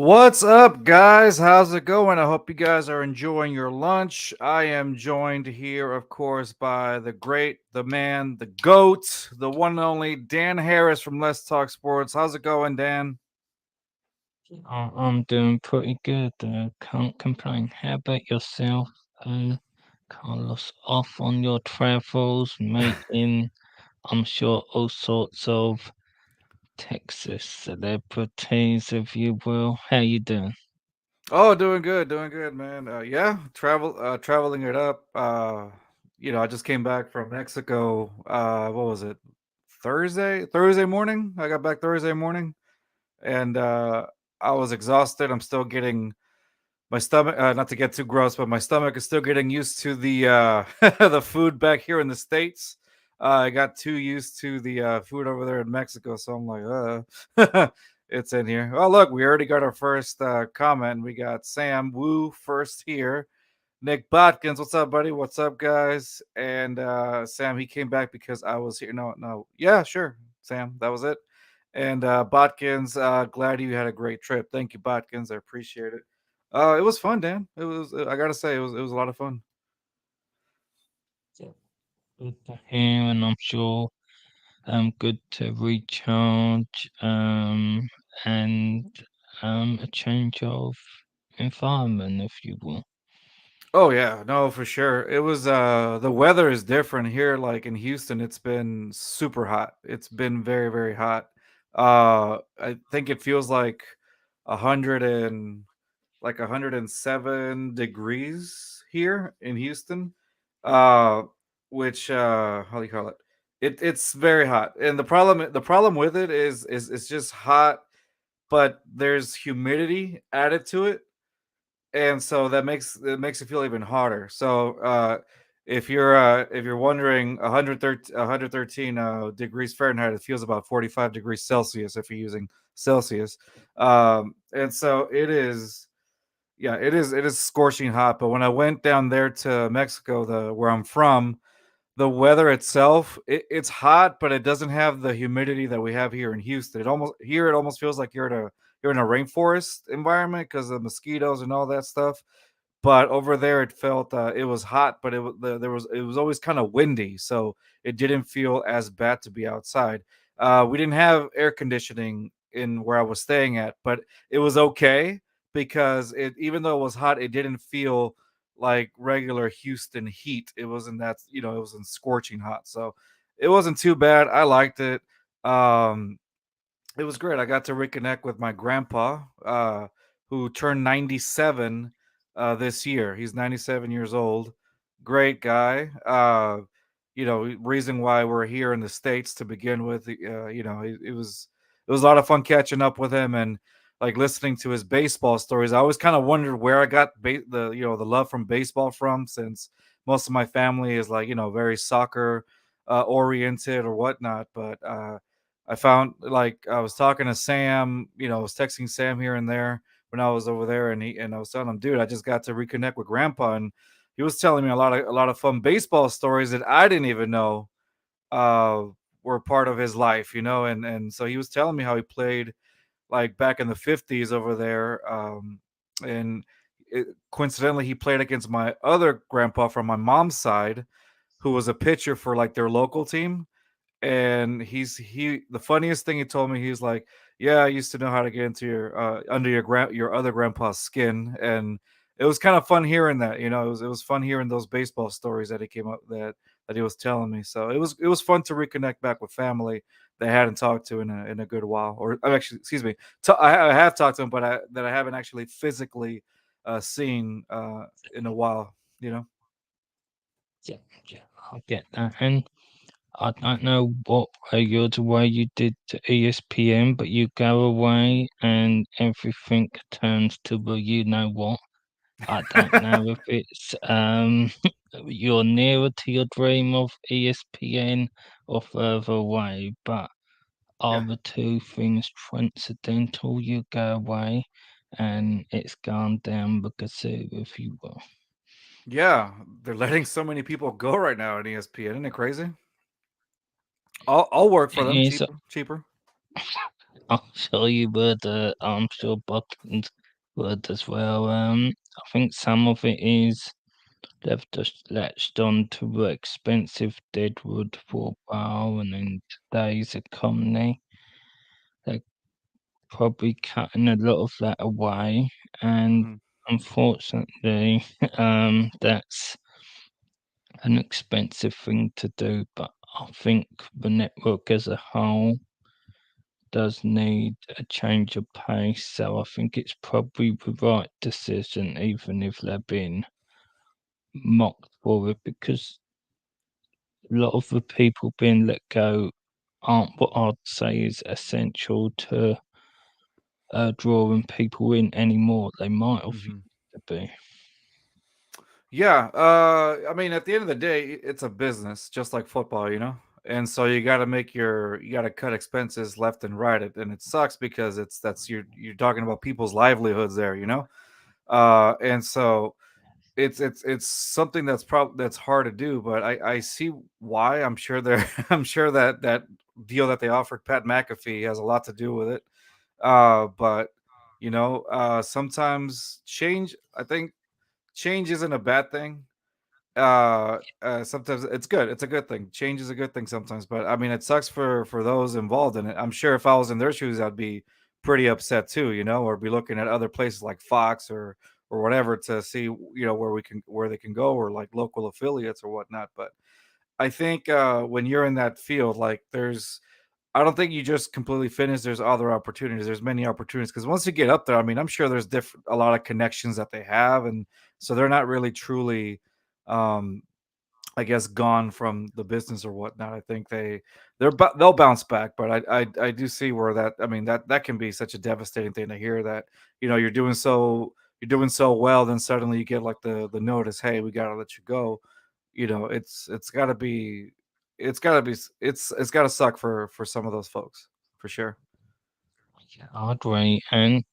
What's up, guys? How's it going? I hope you guys are enjoying your lunch. I am joined here, of course, by the great, the man, the GOAT, the one and only Dan Harris from Let's Talk Sports. How's it going, Dan? I'm doing pretty good. Can't complain. How about yourself, Carlos? Off on your travels, meeting, I'm sure, all sorts of Texas celebrities, if you will. How you doing? Oh, doing good, man. Yeah, traveling it up. I just came back from Mexico. What was it? Thursday morning. I got back Thursday morning, and I was exhausted. I'm still getting my stomach, not to get too gross, but my stomach is still getting used to the the food back here in the states. I got too used to the food over there in Mexico, so I'm like, it's in here. Oh, look, we already got our first comment. We got Sam Wu first here. Nick Botkins, what's up, buddy? What's up, guys? And Sam, he came back because I was here. No, yeah, sure, Sam, that was it. And Botkins, glad you had a great trip. Thank you, Botkins. I appreciate it. It was fun, Dan. It was. I gotta say, it was a lot of fun. Yeah. Good to hear, and I'm sure good to recharge, and a change of environment, if you will. Oh yeah, no, for sure. It was. The weather is different here. Like in Houston, it's been super hot. It's been very, very hot. I think it feels like 107 degrees here in Houston. Uh, which how do you call it? It's very hot, and the problem with it is it's just hot, but there's humidity added to it, and so that makes it feel even hotter. So if you're wondering, 113 degrees Fahrenheit, it feels about 45 degrees Celsius if you're using Celsius. And so it is, yeah, it is scorching hot. But when I went down there to Mexico, the where I'm from, the weather itself, it's hot, but it doesn't have the humidity that we have here in Houston. It almost feels like you're in a rainforest environment because of mosquitoes and all that stuff. But over there, it felt, it was hot, but it was always kind of windy, so it didn't feel as bad to be outside. We didn't have air conditioning in where I was staying at, but it was okay because it even though it was hot, it didn't feel like regular Houston heat. It wasn't that, it wasn't scorching hot. So it wasn't too bad. I liked it. Um, it was great. I got to reconnect with my grandpa, who turned 97 this year. He's 97 years old. Great guy. Reason why we're here in the States to begin with. It was a lot of fun catching up with him and like listening to his baseball stories. I always kind of wondered where I got the love from baseball from, since most of my family is like, very soccer oriented or whatnot. But I found, like, I was talking to Sam, I was texting Sam here and there when I was over there, and I was telling him, dude, I just got to reconnect with Grandpa, and he was telling me a lot of fun baseball stories that I didn't even know uh, were part of his life, and so he was telling me how he played like back in the 50s over there, and coincidentally, he played against my other grandpa from my mom's side, who was a pitcher for like their local team. And the funniest thing he told me, he's like, yeah, I used to know how to get into your under your other grandpa's skin. And it was kind of fun hearing that. It was fun hearing those baseball stories that he came up that he was telling me. So it was fun to reconnect back with family that I hadn't talked to in a good while. Or actually, excuse me, I have talked to him, but I haven't actually physically seen in a while, you know. Yeah, yeah, I get that. And I don't know what you're the way you did to ESPN, but you go away and everything turns to, well, you know what? I don't know if it's you're nearer to your dream of ESPN or further away, but are Yeah. the two things transcendental? You go away and it's gone down the gazoo, if you will. Yeah, they're letting so many people go right now at ESPN. Isn't it crazy? I'll work for It them is cheaper. I'm sure you would. I'm sure Buckland would as well. I think some of it is they've just latched on to the expensive deadwood for a while, and in today's economy, they're probably cutting a lot of that away. And Hmm. unfortunately, that's an expensive thing to do. But I think the network as a whole does need a change of pace. So I think it's probably the right decision, even if they're being mocked for it, because a lot of the people being let go aren't what I'd say is essential to drawing people in anymore. They might have Hmm. used to be. Yeah, I mean, at the end of the day, it's a business, just like football, you know. And so you got to cut expenses left and right, and it sucks because that's you're talking about people's livelihoods there, you know. And so it's something that's hard to do, but I see why. I'm sure they're I'm sure that that deal that they offered Pat McAfee has a lot to do with it. But sometimes change. I think change isn't a bad thing. Sometimes it's good. It's a good thing. Change is a good thing sometimes, but I mean, it sucks for those involved in it. I'm sure if I was in their shoes, I'd be pretty upset too, or be looking at other places like Fox or whatever to see, where they can go, or like local affiliates or whatnot. But I think when you're in that field, like I don't think you just completely finish. There's other opportunities. There's many opportunities because once you get up there, I mean, I'm sure there's a lot of connections that they have, and so they're not really truly, um, I guess, gone from the business or whatnot. I think they'll bounce back, but I do see where that, I mean, that can be such a devastating thing to hear that you're doing so well, then suddenly you get like the notice, hey, we gotta let you go. It's got to be it's got to suck for some of those folks for sure. Yeah, I agree. And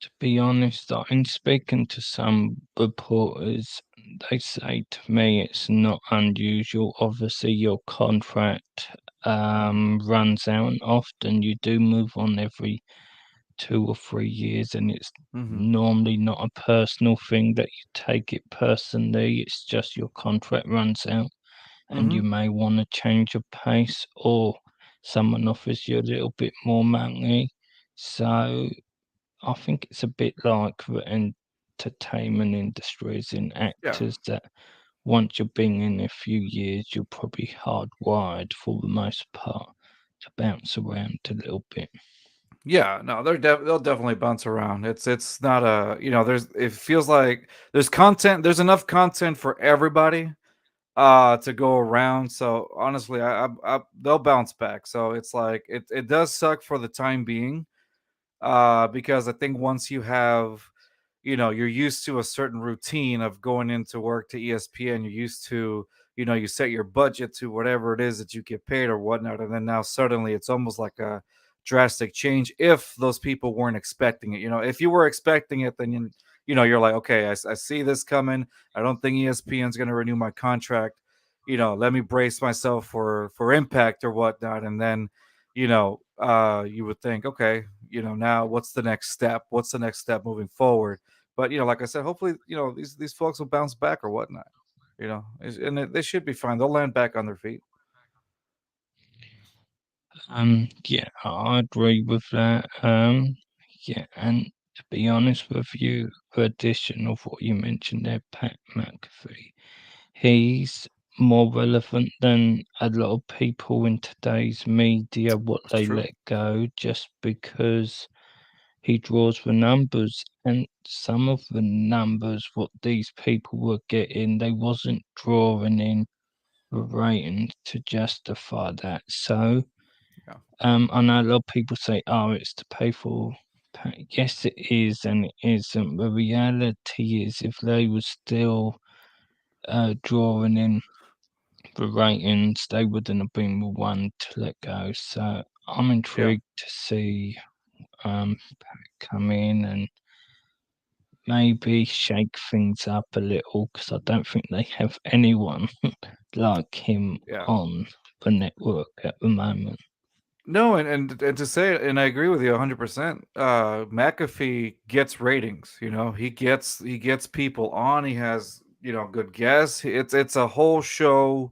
to be honest, in speaking to some reporters, they say to me it's not unusual. Obviously, your contract runs out, and often you do move on every 2 or 3 years, and it's Hmm. normally not a personal thing that you take it personally. It's just your contract runs out, and you Hmm. may want to change your pace, or someone offers you a little bit more money. So I think it's a bit like the entertainment industries in Yeah. actors that once you've been in a few years, you're probably hardwired for the most part to bounce around a little bit. Yeah, no, they'll definitely bounce around. It's not a, there's it feels like there's enough content for everybody to go around. So honestly, they'll bounce back. So it's like it does suck for the time being, because I think once you have, you're used to a certain routine of going into work to ESPN, you're used to, you set your budget to whatever it is that you get paid or whatnot, and then now suddenly it's almost like a drastic change if those people weren't expecting it. If you were expecting it, then you're like, okay, I see this coming. I don't think ESPN's going to renew my contract. Let me brace myself for impact or whatnot, and then you would think, okay, now what's the next step? What's the next step moving forward? But like I said, hopefully, these folks will bounce back or whatnot. And they should be fine. They'll land back on their feet. Yeah, I agree with that. Yeah, and to be honest with you, the addition of what you mentioned there, Pat McAfee, he's more relevant than a lot of people in today's media, what It's they true. let go, just because he draws the numbers. And some of the numbers, what these people were getting, they wasn't drawing in the ratings to justify that. So, Yeah. I know a lot of people say, "Oh, it's to pay for." Yes, it is, and it isn't. The reality is, if they were still drawing in the ratings, they wouldn't have been the one to let go. So I'm Yeah. intrigued to see Pat come in and maybe shake things up a little, because I don't think they have anyone like him Yeah. on the network at the moment. No, and to say it, and I agree with you 100%. McAfee gets ratings. He gets people on. He has good guests. It's a whole show.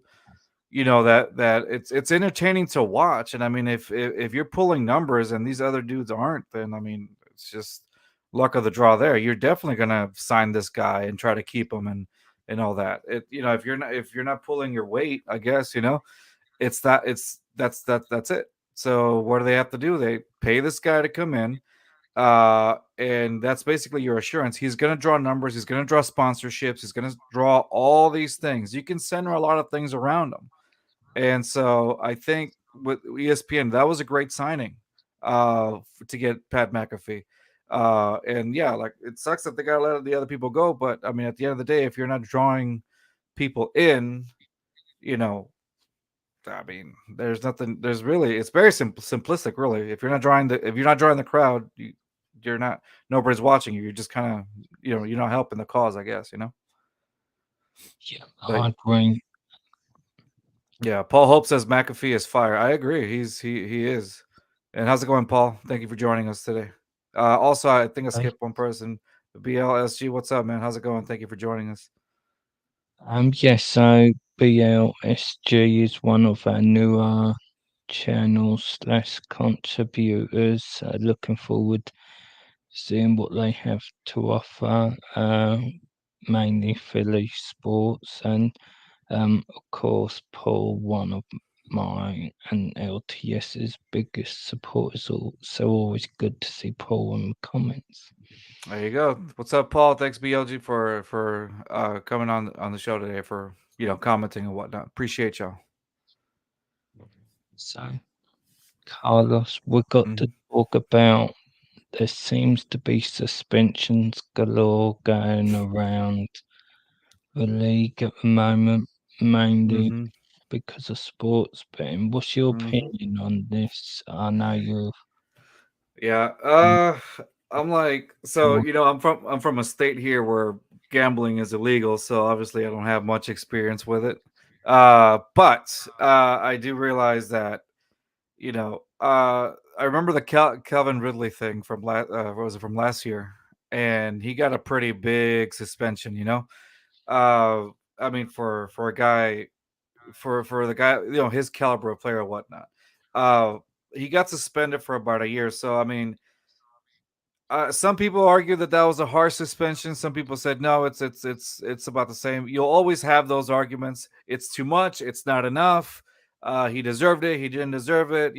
That it's entertaining to watch. And I mean, if you're pulling numbers and these other dudes aren't, then I mean, it's just luck of the draw. There, you're definitely gonna sign this guy and try to keep him and all that. If you're not pulling your weight, I guess that's it. So what do they have to do? They pay this guy to come in, and that's basically your assurance. He's going to draw numbers. He's going to draw sponsorships. He's going to draw all these things. You can center a lot of things around him. And so I think with ESPN, that was a great signing to get Pat McAfee. And yeah, like it sucks that they got to let the other people go. But I mean, at the end of the day, if you're not drawing people in, you know, I mean, there's nothing. There's really, it's very simplistic. Really, if you're not drawing the crowd, you're not. Nobody's watching you. You're just kind of, you're not helping the cause, I guess. Yeah, But I agree. yeah, Paul Hope says McAfee is fire. I agree. He is. And how's it going, Paul? Thank you for joining us today. Also, I think I Okay. skipped one person. BLSG, what's up, man? How's it going? Thank you for joining us. Yes, so BLSG is one of our newer channels slash contributors. Looking forward to seeing what they have to offer, mainly Philly sports, and of course, Paul, one of mine and LTS's biggest supporters. So always good to see Paul in the comments. There you go. What's up, Paul? Thanks, BLG, for coming on the show today, for commenting and whatnot. Appreciate y'all. So, Carlos, we've got to Mhm. talk about. There seems to be suspensions galore going around the league at the moment, mainly Mhm. because of sports betting. What's your Mhm. opinion on this? I know you're Yeah. um, I'm like, so sure. I'm from a state here where gambling is illegal, so obviously I don't have much experience with it. But I do realize that I remember the Calvin Ridley thing from what was it, from last year, and he got a pretty big suspension. Uh, I mean, for a guy, for the guy, his caliber of player or whatnot. Uh, he got suspended for about a year. So I mean, some people argue that that was a harsh suspension. Some people said no, it's about the same. You'll always have those arguments. It's too much. It's not enough. He deserved it. He didn't deserve it.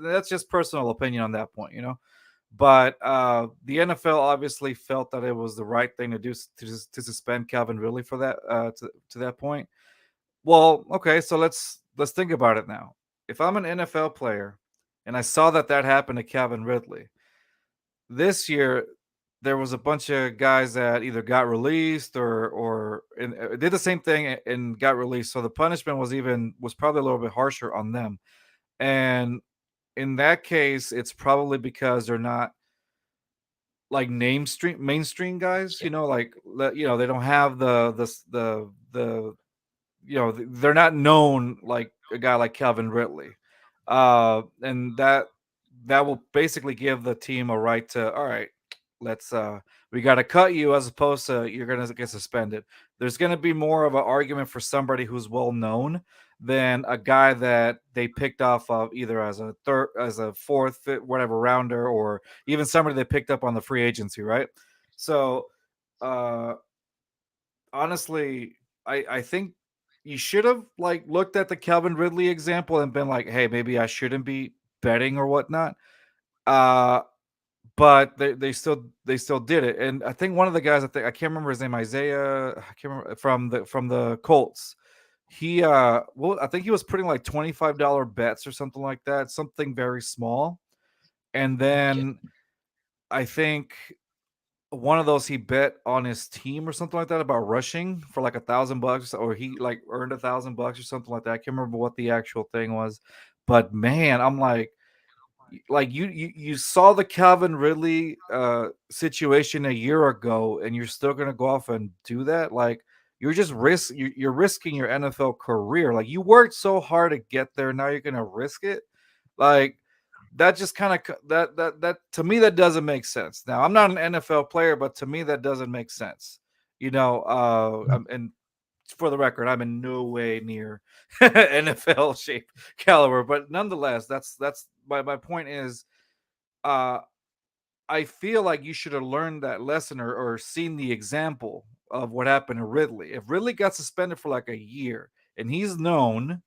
That's just personal opinion on that point. But the NFL obviously felt that it was the right thing to do to suspend Calvin Ridley for that to that point. Well, okay, so let's think about it now. If I'm an NFL player and I saw that happened to Calvin Ridley this year, there was a bunch of guys that either got released or did the same thing and got released. So the punishment was probably a little bit harsher on them. And in that case, it's probably because they're not like mainstream guys. Yeah, They don't have they're not known like a guy like Calvin Ridley. And that will basically give the team a right to, all right, let's we got to cut you as opposed to you're going to get suspended. There's going to be more of an argument for somebody who's well known than a guy that they picked off of either as a third, as a fourth, fifth, whatever rounder, or even somebody they picked up on the free agency, right? So uh honestly, I think you should have like looked at the Calvin Ridley example and been like, hey, maybe I shouldn't be betting or whatnot. Uh, but they still did it. And I think one of the guys, I can't remember his name, Isaiah, I can't remember, from the Colts. I think he was putting like $25 bets or something like that, something very small. And yeah, then I think one of those he bet on his team or something like that about rushing for like $1,000, or he like earned $1,000 or something like that. I can't remember what the actual thing was, but man, I'm like you saw the Calvin Ridley situation a year ago, and you're still gonna go off and do that. Like you're risking your NFL career. Like you worked so hard to get there, now you're gonna risk it. Like that just kind of that to me that doesn't make sense. Now I'm not an NFL player, but to me that doesn't make sense. And for the record, I'm in no way near NFL shape caliber, but nonetheless, that's my point is, uh, I feel like you should have learned that lesson or seen the example of what happened to Ridley. If Ridley got suspended for like a year and he's known,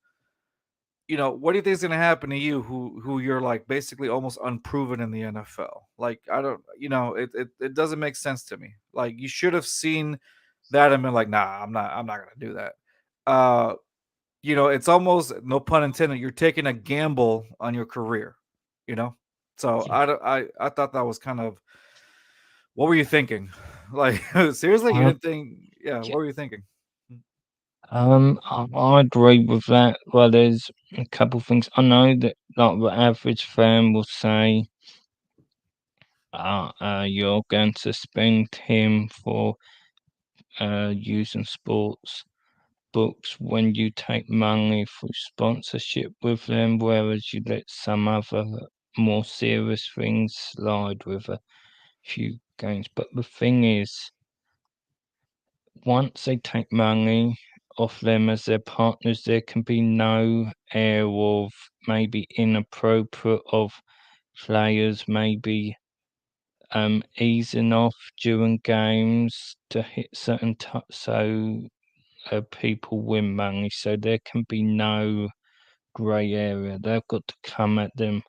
what do you think is going to happen to you who you're like basically almost unproven in the NFL? Like I don't, it doesn't make sense to me. Like you should have seen that and been like, nah, I'm not going to do that. Uh, it's almost no pun intended. You're taking a gamble on your career, you know. So Yeah. I thought that was kind of what were you thinking? Like seriously, you Um, didn't think? Yeah, what yeah. were you thinking? I agree with that. Well, there's a couple of things. I know that, like, the average fan will say, you're going to suspend him for using sports books when you take money for sponsorship with them, whereas you let some other more serious things slide with a few games. But the thing is, once they take money off them as their partners, there can be no air of maybe inappropriate of players maybe easing off during games to hit certain so people win money. So there can be no grey area. They've got to come at them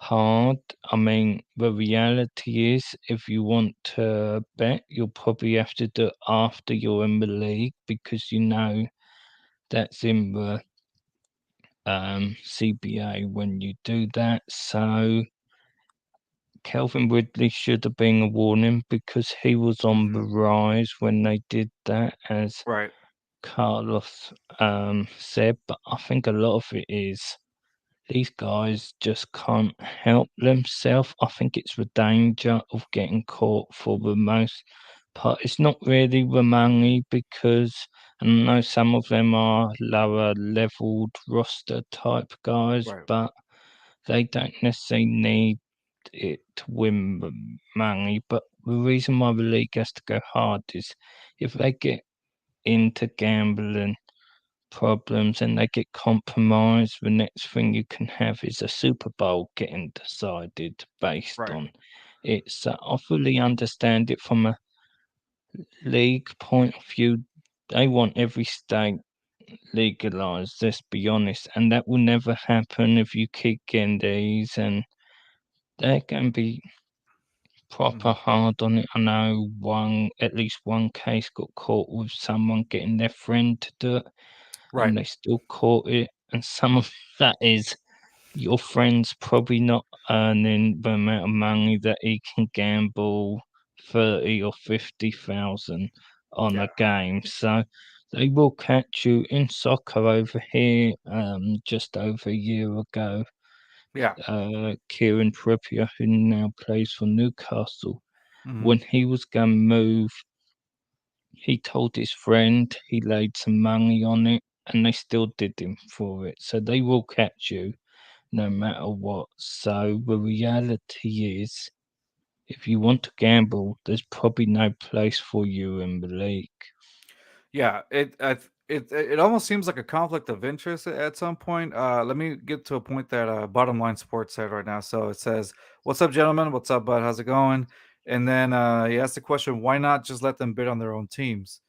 hard. I mean, the reality is, if you want to bet, you'll probably have to do it after you're in the league because that's in the CBA when you do that. So Calvin Ridley should have been a warning because he was on the Hmm. rise when they did that, as Right, Carlos said. But I think a lot of it is these guys just can't help themselves. I think it's the danger of getting caught for the most part. It's not really the money because I know some of them are lower leveled roster type guys, right, but they don't necessarily need it to win the money. But the reason why the league has to go hard is if they get into gambling problems and they get compromised, the next thing you can have is a Super Bowl getting decided based right, on it. So I fully understand it from a league point of view. They want every state legalized, let's be honest, and that will never happen if you keep getting these, and they're going to be proper hmm, hard on it. I know at least one case got caught with someone getting their friend to do it, right, and they still caught it. And some of that is your friend's probably not earning the amount of money that he can gamble 30 or 50,000 on yeah, a game. So they will catch you in soccer over here. Just over a year ago, yeah, Kieran Trippier, who now plays for Newcastle, hmm, when he was going to move, he told his friend he laid some money on it, and they still did him for it. So they will catch you no matter what. So the reality is, if you want to gamble, there's probably no place for you in the league. yeah. It almost seems like a conflict of interest at some point. Let me get to a point that Bottom Line Sports said right now. So it says, "What's up, gentlemen? What's up, bud? How's it going?" And then he asked the question, "Why not just let them bid on their own teams?"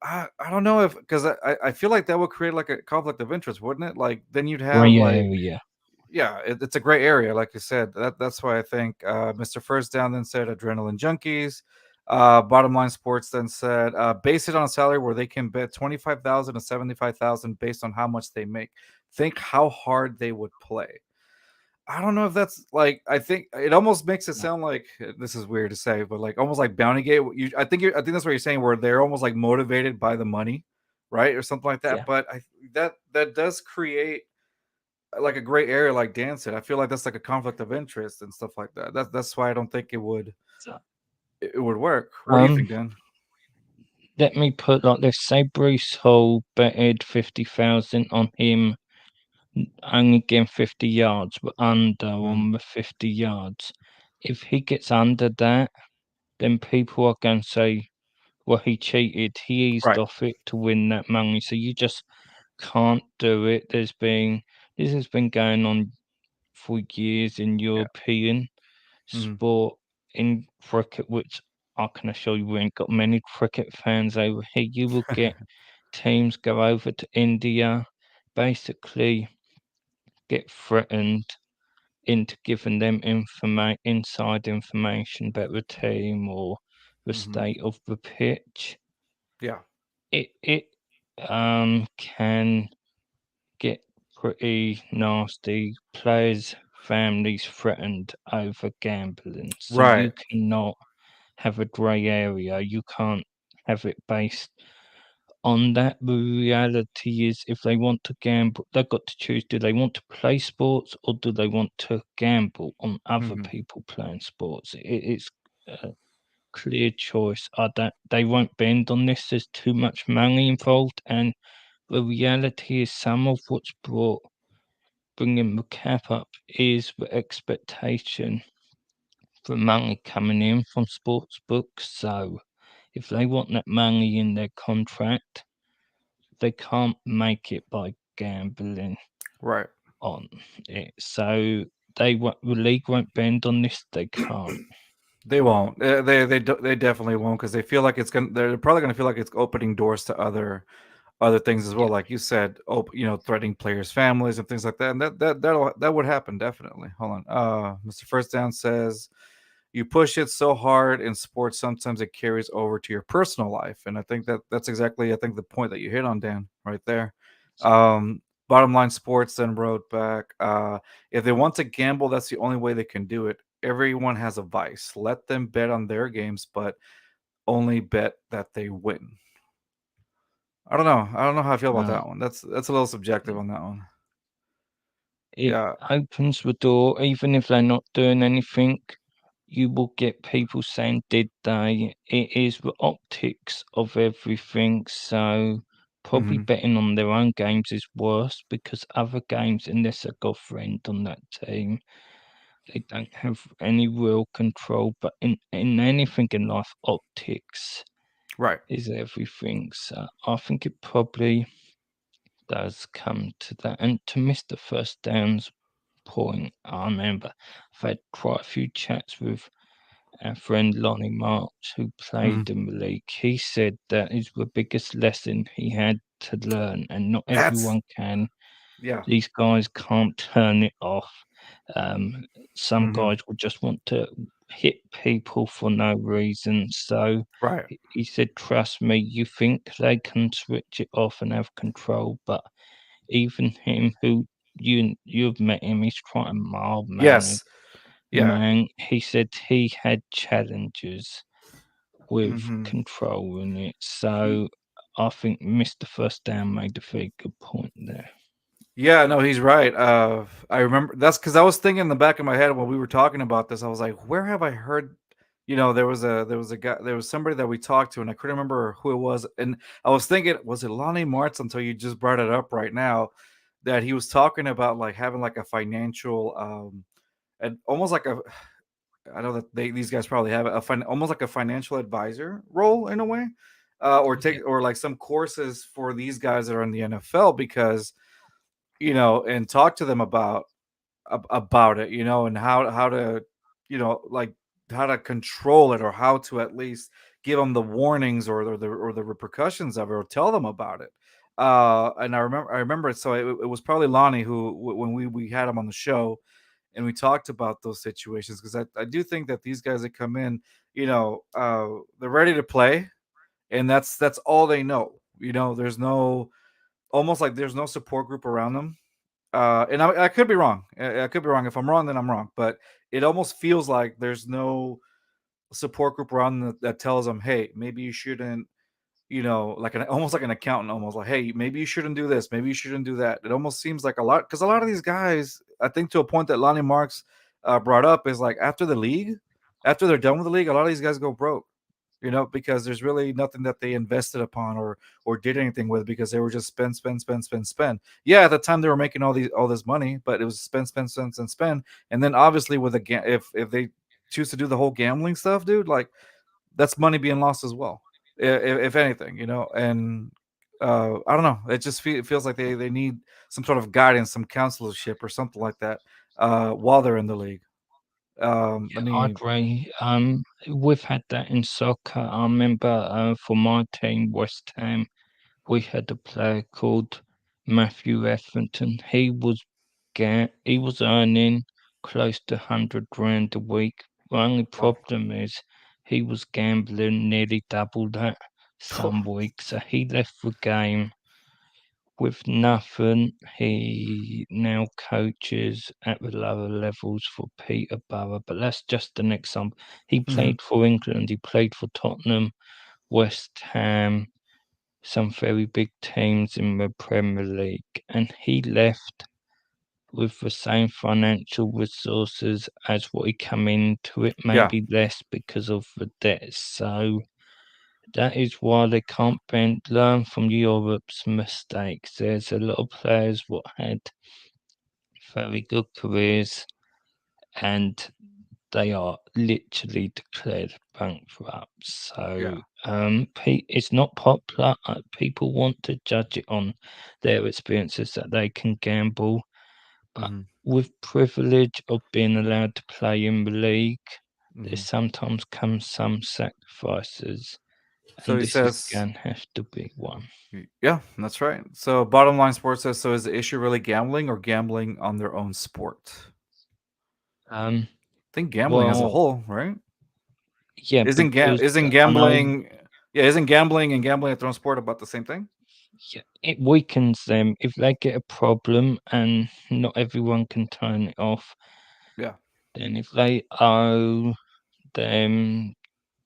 I don't know if because I feel like that would create like a conflict of interest, wouldn't it? Like then you'd have Grey like area. yeah, it's a gray area, like you said. That's why I think Mr. First Down then said adrenaline junkies. Bottom line sports then said base it on a salary where they can bet 25,000 to 75,000 based on how much they make. Think how hard they would play. I don't know if that's like I think it almost makes it No. sound like this is weird to say, but like almost like Bounty Gate. I think that's what you're saying, where they're almost like motivated by the money, right, or something like that. Yeah. But that does create like a gray area, like Dan said. I feel like that's like a conflict of interest and stuff like that. That's why I don't think So, it would work. What do you um, think, Dan? let me put like this: say Bruce Hall betted 50,000 on him only getting 50 yards, but under Mm. on the 50 yards. If he gets under that, then people are going to say, well, he cheated. He eased Right. off it to win that money. So you just can't do it. This has been going on for years in Yeah. European Hmm. sport, in cricket, which I can assure you we ain't got many cricket fans over here. You will get teams go over to India, basically get threatened into giving them inside information about the team or the Hmm. state of the pitch. Yeah. It can get pretty nasty. Players' families threatened over gambling, so you Right. cannot have a grey area. You can't have it based on that. The reality is, if they want to gamble, they've got to choose: do they want to play sports or do they want to gamble on other Hmm. people playing sports? It's a clear choice. I don't, they won't bend on this. There's too much money involved, and the reality is, some of what's brought bringing the cap up is the expectation for money coming in from sports books. So if they want that money in their contract, they can't make it by gambling Right. on it. So the league won't bend on this. They can't. They won't. They definitely won't because they feel like it's gonna. They're probably gonna feel like it's opening doors to other things as well. Yeah. Like you said, threatening players' families and things like that. And that would happen definitely. Hold on. Mr. First Down says you push it so hard in sports, sometimes it carries over to your personal life, and I think that's exactly the point that you hit on, Dan, right there. Um, Bottom line sports then wrote back, if they want to gamble, that's the only way they can do it. Everyone has a vice. Let them bet on their games, but only bet that they win. I don't know. I don't know how I feel about Uh, that one. That's a little subjective on that one. it Yeah. opens the door, even if they're not doing anything. You will get people saying, "Did they?" It is the optics of everything. So probably Hmm. betting on their own games is worse because other games, unless they've got a friend on that team, they don't have any real control. But in anything in life, optics Right. is everything. So I think it probably does come to that. And to Mr. First Down's point, I remember I've had quite a few chats with our friend Lonnie March, who Hmm. played in the league. He said that is the biggest lesson he had to learn, and not That's everyone can. yeah. These guys can't turn it off. Um, some Hmm. guys will just want to hit people for no reason. So Right. he said, "Trust me, you think they can switch it off and have control, but even him, who you've met him, he's quite a mild mannered Yes. Yeah. man. He said he had challenges with Hmm. controlling it. So I think Mr. First Down made a very good point there. Yeah, no, he's right. I remember that's because I was thinking in the back of my head when we were talking about this. I was like, where have I heard? There was a guy, there was somebody that we talked to, and I couldn't remember who it was. And I was thinking, was it Lonnie Martz until you just brought it up right now, that he was talking about like having like a financial, and almost like a. I know that these guys probably have almost like a financial advisor role in a way, or Yeah, take or like some courses for these guys that are in the NFL because and talk to them about it, and how to, like how to control it or how to at least give them the warnings or the repercussions of it or tell them about it. And I remember it. So it was probably Lonnie who when we had him on the show and we talked about those situations because I do think that these guys that come in, they're ready to play and that's all they know. There's no almost like there's no support group around them, and I could be wrong. I could be wrong. If I'm wrong, then I'm wrong. But it almost feels like there's no support group around them that tells them, "Hey, maybe you shouldn't." Like almost like an accountant, almost like, "Hey, maybe you shouldn't do this. Maybe you shouldn't do that." It almost seems like a lot because a lot of these guys, I think, to a point that Lonnie Marks brought up, is like after they're done with the league, a lot of these guys go broke. because there's really nothing that they invested upon or did anything with, because they were just spend, spend, spend, spend, spend. Yeah, at the time they were making all this money, but it was spend, spend, spend, spend, spend. And then obviously with if they choose to do the whole gambling stuff, dude, like that's money being lost as well, if anything, and I don't know, it just it feels like they need some sort of guidance, some counselorship or something like that, while they're in the league. I Yeah, I mean, agree. We've had that in soccer. I remember for my team, West Ham, we had a player called Matthew Etherington. He was earning close to 100 grand a week. The only wow. problem is he was gambling nearly double that some weeks. So he left the game with nothing. He now coaches at the lower levels for Peterborough, but that's just an example. He Hmm. played for England, he played for Tottenham, West Ham, some very big teams in the Premier League, and he left with the same financial resources as what he come into it, Yeah. maybe less because of the debt. So that is why they can't learn from Europe's mistakes. There's a lot of players what had very good careers and they are literally declared bankrupt. So Yeah. it's not popular. People want to judge it on their experiences that they can gamble, but Hmm. with privilege of being allowed to play in the league, there Hmm. sometimes comes some sacrifices, So and he this is says, going to have to be one. yeah, that's right. So bottom line sports says, so is the issue really gambling or gambling on their own sport? Um, I think gambling as a well, whole, right? yeah, because Isn't I know gambling, yeah, isn't gambling and gambling at their own sport about the same thing? yeah, it weakens them if they get a problem and not everyone can turn it off. Yeah. Then if they owe them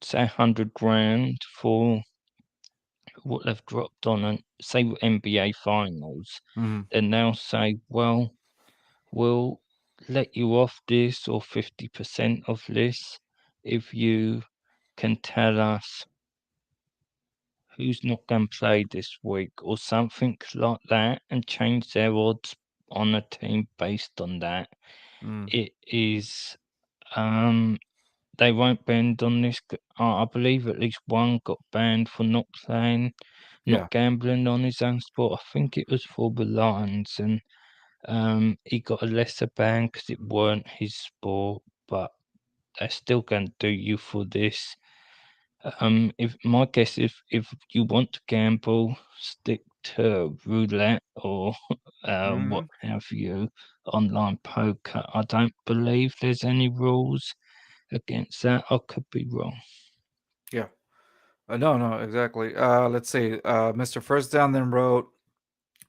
say 100 grand for what they've dropped on and say NBA finals, Hmm. then they'll say, well, we'll let you off this or 50% of this if you can tell us who's not going to play this week or something like that and change their odds on a team based on that. Mm. It is, um, they won't bend on this. I believe at least one got banned for not playing, not Yeah. gambling on his own sport. I think it was for the Lions, and he got a lesser ban because it weren't his sport, but they're still going to do you for this. If my guess, if you want to gamble, stick to roulette or what Hmm. have you, online poker. I don't believe there's any rules against that. I could be wrong. Yeah. No, no, exactly. Let's see. Mr. First Down then wrote,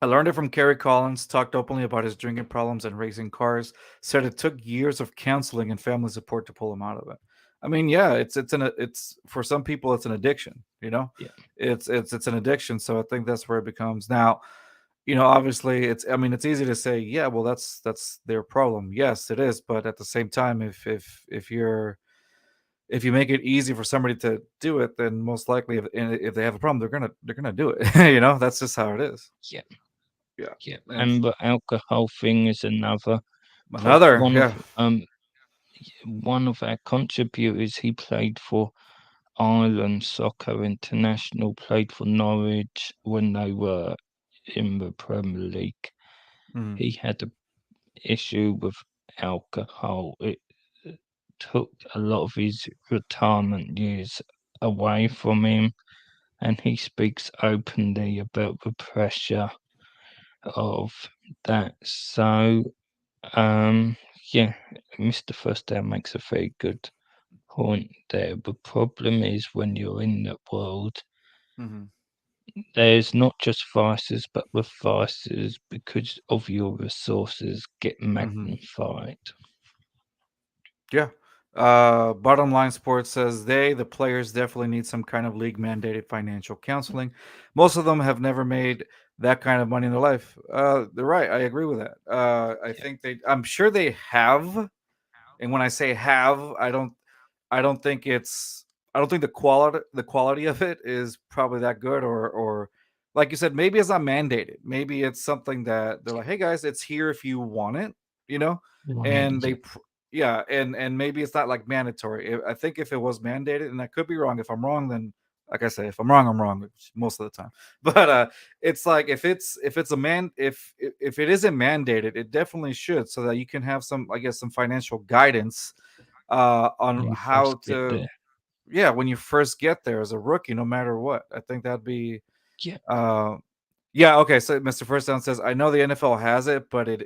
I learned it from Kerry Collins, talked openly about his drinking problems and racing cars, said it took years of counseling and family support to pull him out of it. I mean, yeah, it's for some people it's an addiction, Yeah, It's an addiction, so I think that's where it becomes. Now, obviously it's, I mean, it's easy to say, yeah, well that's their problem. Yes, it is, but at the same time, if you make it easy for somebody to do it, then most likely if they have a problem, they're gonna do it. That's just how it is. yeah, Yeah. yeah. And And the alcohol thing is another. another, One of yeah. one of our contributors. He played for Ireland Soccer International. Played for Norwich when they were in the Premier League. Mhm. He had a issue with alcohol. It took a lot of his retirement years away from him, and he speaks openly about the pressure of that. So, um, yeah, Mr. Firstdown makes a very good point there. The problem is when you're in that world, Mhm. there's not just vices, but the vices because of your resources get Mhm. magnified. Yeah. Bottom line sports says the players definitely need some kind of league mandated financial counseling. Most of them have never made that kind of money in their life. They're right. I agree with that. I Yeah. think I'm sure they have. And when I say have, I don't think it's I don't think the quality of it is probably that good, or like you said, maybe it's not mandated. Maybe it's something that they're like, "Hey guys, it's here if you want it," you know, Right, and yeah, yeah, and maybe it's not like mandatory. I think if it was mandated, and I could be wrong. If I'm wrong, then like I say, if I'm wrong, I'm wrong most of the time. But it's like if it's a man if it isn't mandated, it definitely should, so that you can have some, I guess, some financial guidance on when you how first get to, there. yeah, when you first get there as a rookie, no matter what. I think that'd be Yeah, uh yeah, okay. So Mr. First Down says, I know the NFL has it, but it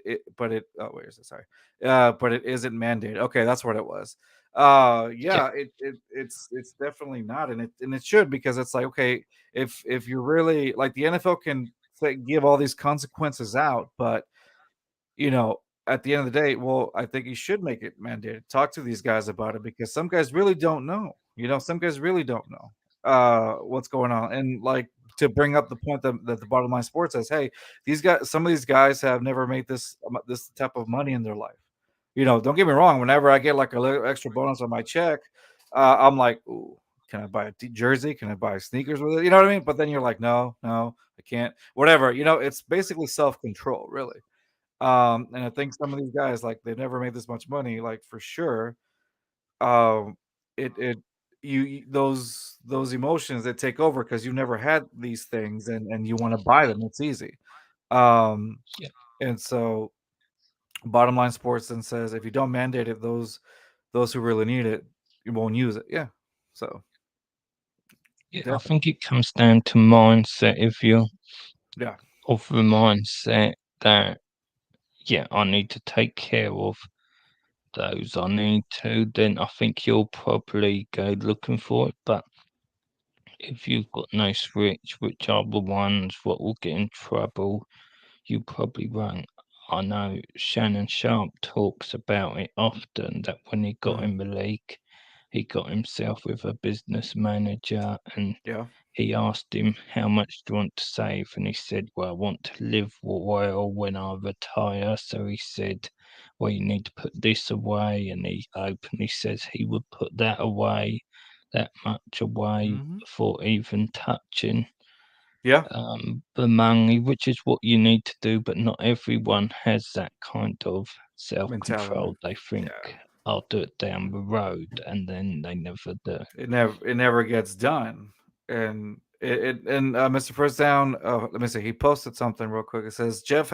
oh wait, is it sorry. But it isn't mandated. Okay, that's what it was. yeah, Yeah, it's definitely not, and it should, because it's like, okay, if you're really like, the NFL can say, give all these consequences out, but you know, at the end of the day, well, I think you should make it mandated. Talk to these guys about it, because some guys really don't know. Some guys really don't know what's going on. And like, to bring up the point that the bottom line sports says, hey, some of these guys have never made this type of money in their life. Don't get me wrong. Whenever I get like a little extra bonus on my check, I'm like, ooh, can I buy a jersey? Can I buy sneakers with it? You know what I mean? But then you're like, no, no, I can't. Whatever. It's basically self control, really. And I think some of these guys, like, they've never made this much money, like, for sure. Um, it those emotions that take over, because you never had these things, and you want to buy them. It's easy. Um, yeah, and so bottom line sports then says, if you don't mandate it, those who really need it, you won't use it. Yeah. So yeah. I definitely. think it comes down to mindset. If you're Yeah. of the mindset that, yeah, I need to take care of those I need to, then I think you'll probably go looking for it. But if you've got no switch, which are the ones what will get in trouble, you probably won't. I know Shannon Sharp talks about it often, that when he got Mhm. in the league, he got himself with a business manager, and Yeah. he asked him, how much do you want to save? And he said, well, I want to live well when I retire. So he said, well, you need to put this away. And he openly says he would put that away, that much away, Hmm. for even touching Yeah. the money, which is what you need to do. But not everyone has that kind of self Mentality. control. They think, Yeah. I'll do it down the road, and then they never do. It never gets done. And Mr. First Down, let me see. He posted something real quick. It says Jeff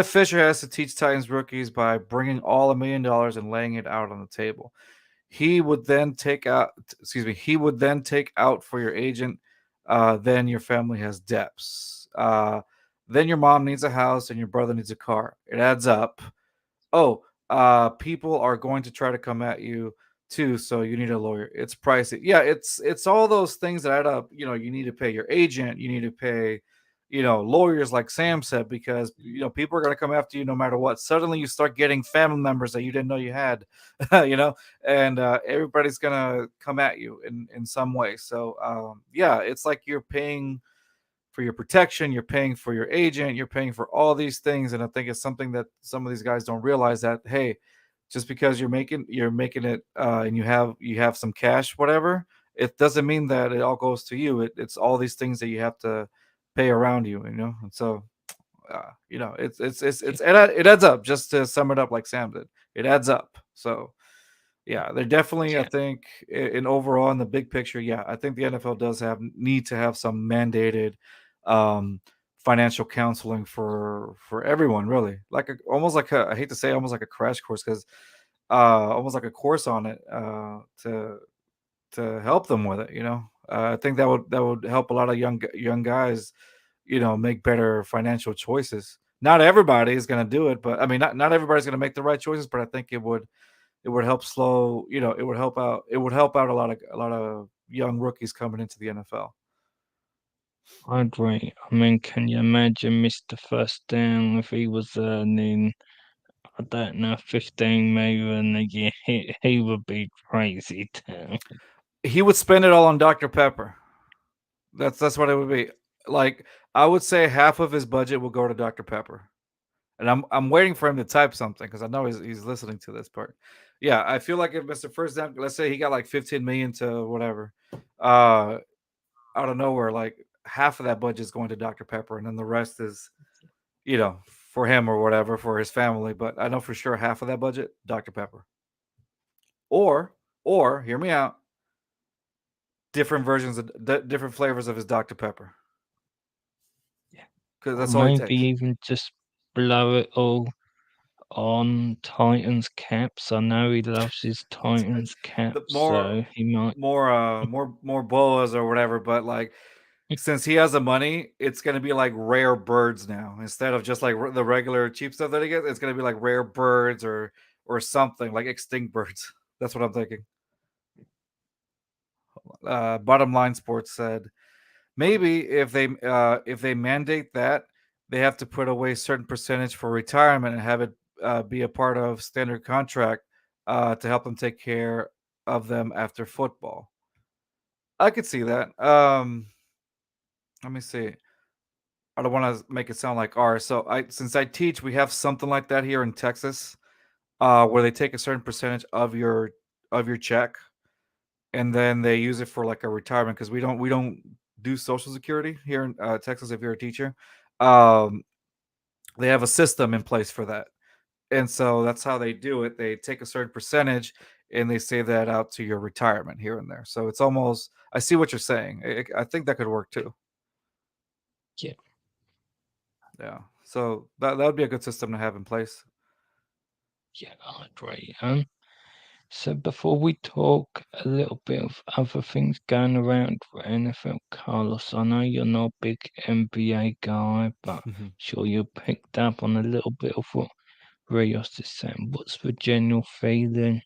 Fisher has to teach Titans rookies by bringing all $1 million and laying it out on the table. He would then take out for your agent. Then your family has debts. Then your mom needs a house and your brother needs a car. It adds up. Oh, people are going to try to come at you too, so you need a lawyer. It's pricey. Yeah, it's all those things that add up. You need to pay your agent, you need to pay, lawyers, like Sam said, because people are going to come after you no matter what. Suddenly you start getting family members that you didn't know you had, you know, and everybody's going to come at you in some way. So yeah, it's like you're paying for your protection, you're paying for your agent, you're paying for all these things. And I think it's something that some of these guys don't realize, that hey, just because you're making it, and you have some cash, whatever, it doesn't mean that it all goes to you. It's all these things that you have to pay around you, and so Yeah, it adds up. Just to sum it up, like Sam did, it adds up. So yeah, they're definitely, I yeah, think, in overall, in the big picture, yeah, I think the NFL does need to have some mandated um financial counseling for everyone, really. Like almost like I hate to say, almost like a crash course, because almost like a course on it, to help them with it. I think that would help a lot of young guys, make better financial choices. Not everybody is going to do it, but I mean, not everybody's going to make the right choices, but I think it would help slow, it would help out a lot of young rookies coming into the NFL. I agree. I mean, can you imagine Mr. First Down if he was earning, I don't know, 15 million a year? He would be crazy too. He would spend it all on Dr. Pepper. That's what it would be. Like, I would say half of his budget will go to Dr. Pepper. And I'm waiting for him to type something, because I know he's listening to this part. yeah, I feel like if Mr. First Down, let's say he got like 15 million to whatever, uh, out of nowhere, like half of that budget is going to Dr. Pepper, and then the rest is, you know, for him or whatever for his family. But I know for sure half of that budget, Dr. Pepper, or hear me out, different versions of different flavors of his Dr. Pepper, Yeah. because Or that's all he maybe takes. even just blow it all on Titans caps. I know he loves his Titans caps, The so he might. more boas or whatever, but like since he has the money, it's gonna be like rare birds now instead of just like the regular cheap stuff that he gets. It's gonna be like rare birds or something like extinct birds. That's what I'm thinking. Bottom line sports said maybe if they mandate that they have to put away certain percentage for retirement and have it be a part of standard contract to help them take care of them after football. I could see that. Let me see. I don't want to make it sound like ours. So I since I teach, we have something like that here in Texas, where they take a certain percentage of your check and then they use it for like a retirement because we don't do social security here in Texas if you're a teacher. Um, they have a system in place for that. And so that's how they do it. They take a certain percentage and they save that out to your retirement here and there. So it's almost I see what you're saying. I think that could work too. Yeah. Yeah. So that would be a good system to have in place. Yeah, I agree. So before we talk a little bit of other things going around for NFL, Carlos, I know you're not a big NBA guy, but sure you picked up on a little bit of what Rios is saying. What's the general feeling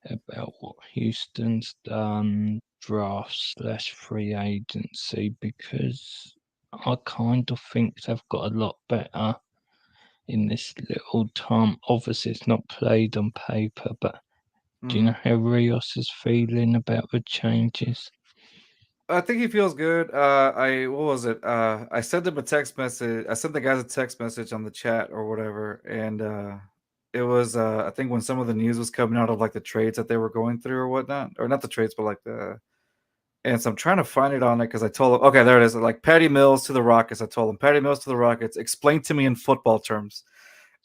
about what Houston's done, draft slash free agency? Because I kind of think they've got a lot better in this little time. Obviously, it's not played on paper, but do you Hmm. know how Rios is feeling about the changes? I think he feels good. I what was it? I sent him a text message. I sent the guys a text message on the chat or whatever, and it was I think when some of the news was coming out of like the trades that they were going through or whatnot, or not the trades, but like the. And so I'm trying to find it on it because I told him, okay, there it is. Like Patty Mills to the Rockets. I told him Patty Mills to the Rockets. Explain to me in football terms.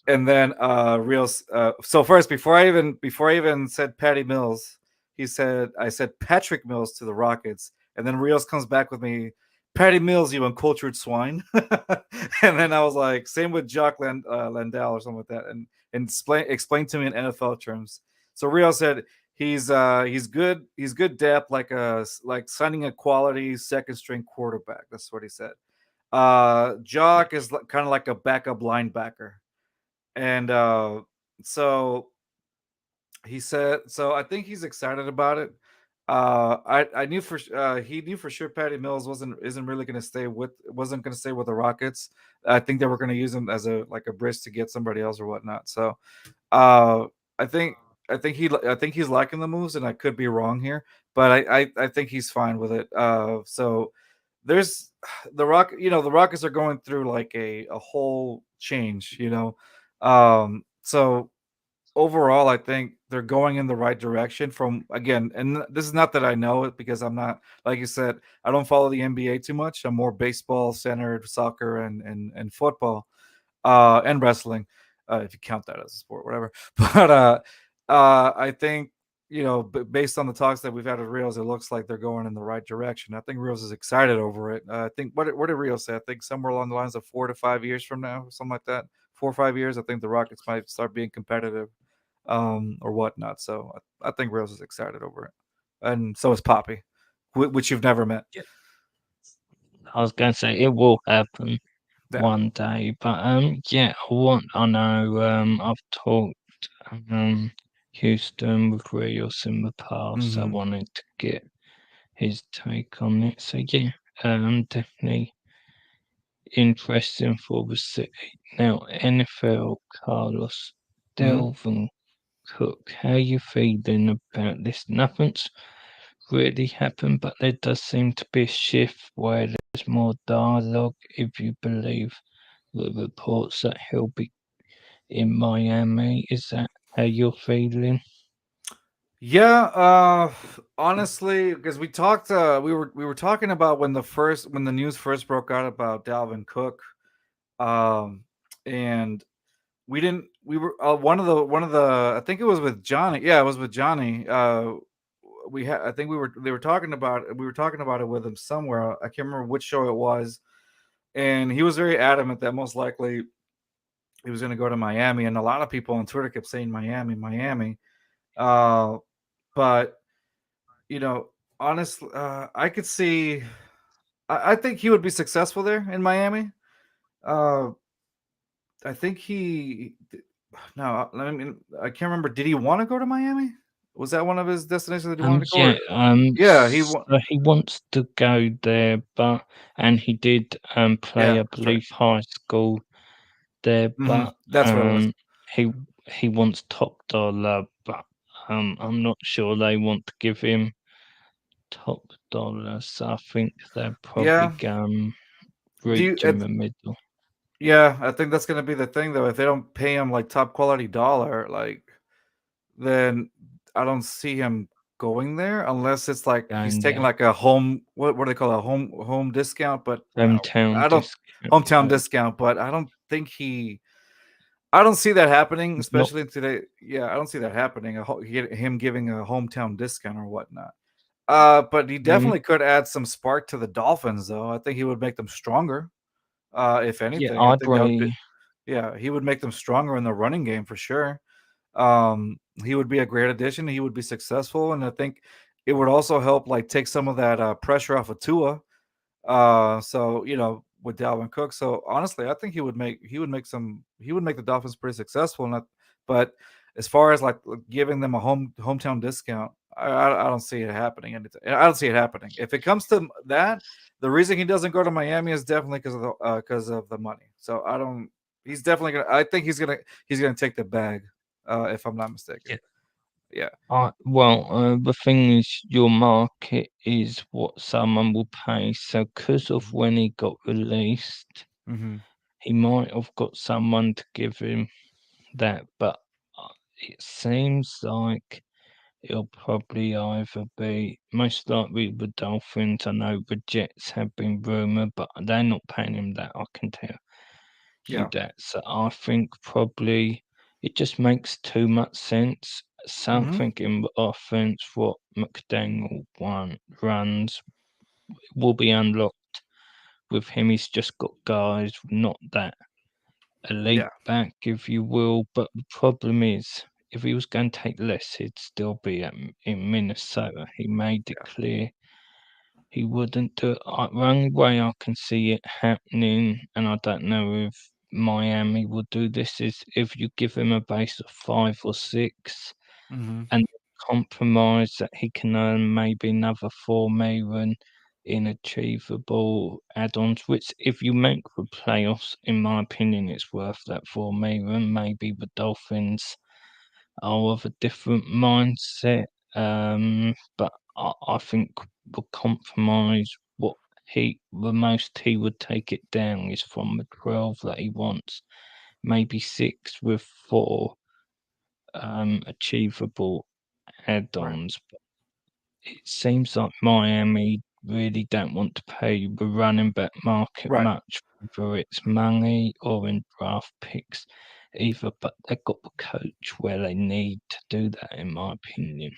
And then Rios. So first, before I even said Patty Mills, he said I said Patrick Mills to the Rockets, and then Rios comes back with me, Patty Mills, you uncultured swine. And then I was like, same with Jock Landau or something like that, and explain to me in NFL terms. So Rios said he's good depth like signing a quality second string quarterback. That's what he said. Yeah, Jock is kind of like a backup linebacker and so he said, so I think he's excited about it. I knew he knew for sure Patty Mills isn't really going to stay with wasn't going to stay with the Rockets. I think they were going to use him as a like a bridge to get somebody else or whatnot. So uh, I think I think he's liking the moves, and I could be wrong here, but I think he's fine with it. So there's the Rockets are going through like a whole change, so overall I think they're going in the right direction from again, and this is not that I know it because I'm not like you said, I don't follow the NBA too much. I'm more baseball centered, soccer and football and wrestling, if you count that as a sport, whatever. But I think based on the talks that we've had with Rios, it looks like they're going in the right direction. I think Rios is excited over it. I think what did Rios say? I think somewhere along the lines of 4 to 5 years from now, something like that. 4 or 5 years, I think the Rockets might start being competitive, or whatnot. So I think Rios is excited over it, and so is Poppy, which you've never met. yeah. I was going to say it will happen Yeah. one day, but yeah, I know I've talked um Houston with Rios in the past. So I Hmm. wanted to get his take on it. So yeah, definitely interesting for the city. Now NFL, Carlos, Hmm. Delvin Cook, how you feeling about this? Nothing's really happened, but there does seem to be a shift where there's more dialogue, if you believe the reports that he'll be in Miami. Is that how you're feeling? Yeah, honestly, because we were talking about when the news first broke out about Dalvin Cook, um, and we were one of the I think it was with Johnny. Yeah, it was with Johnny. We had I think we were talking about it with him somewhere. I can't remember which show it was, and he was very adamant that most likely he was going to go to Miami, and a lot of people on Twitter kept saying Miami, Miami. Uh, but you know, honestly, I could see. I think he would be successful there in Miami. Uh, I think he. No, I mean, I can't remember. Did he want to go to Miami? Was that one of his destinations that he wanted to go? Yeah, Or, yeah, he. so he wants to go there, but and he did play, Yeah, I that's right. believe, high school there, but That's what it was. he he wants top dollar, but I'm not sure they want to give him top dollar, so I think they'll probably Yeah. Do you? reach in the middle. Yeah, I think that's gonna be the thing though. If they don't pay him like top quality dollar, like then I don't see him going there unless it's like he's Going taking there, like a home what do they call it, a home discount. But hometown I don't discount. hometown discount. But I don't think I don't see that happening, Not especially in today. Yeah, I don't see that happening. Him giving a hometown discount or whatnot. But he um, definitely could add some spark to the Dolphins, though. I think he would make them stronger. If yeah, anything, I I'd think that would be. way Yeah, he would make them stronger in the running game for sure. He would be a great addition. He would be successful, and I think it would also help like take some of that pressure off of Tua. So with Dalvin Cook. So honestly, I think he would make the Dolphins pretty successful. But as far as like giving them a hometown discount, I don't see it happening. I don't see it happening. If it comes to that, the reason he doesn't go to Miami is definitely because of the money. So I don't. He's definitely gonna. I think he's gonna take the bag, if I'm not mistaken. yeah. Yeah. The thing is, your market is what someone will pay. So, because of when he got released, Hmm. he might have got someone to give him that, but it seems like it'll probably either be most likely the Dolphins. I know the Jets have been rumored, but they're not paying him that. I can tell you Yeah. that. So I think probably it just makes too much sense. Hmm. Something in the offense what runs will be unlocked with him. He's just got guys not that elite Yeah. back, if you will. But the problem is, if he was going to take less, he'd still be in Minnesota. He made it Yeah. clear he wouldn't do it. The only way I can see it happening, and I don't know if Miami will do this, is if you give him a base of 5 or 6 Hmm. and compromise that he can earn maybe another 4 million in achievable add-ons, which if you make the playoffs, in my opinion, it's worth that 4 million. Maybe the Dolphins are of a different mindset. But I think the compromise, what the most he would take it down is from the 12 that he wants, maybe 6 with 4 achievable Right. add-ons. But it seems like Miami really don't want to pay the running back market Right. much, whether it's money or in draft picks either, but they've got the coach where they need to do that, in my opinion.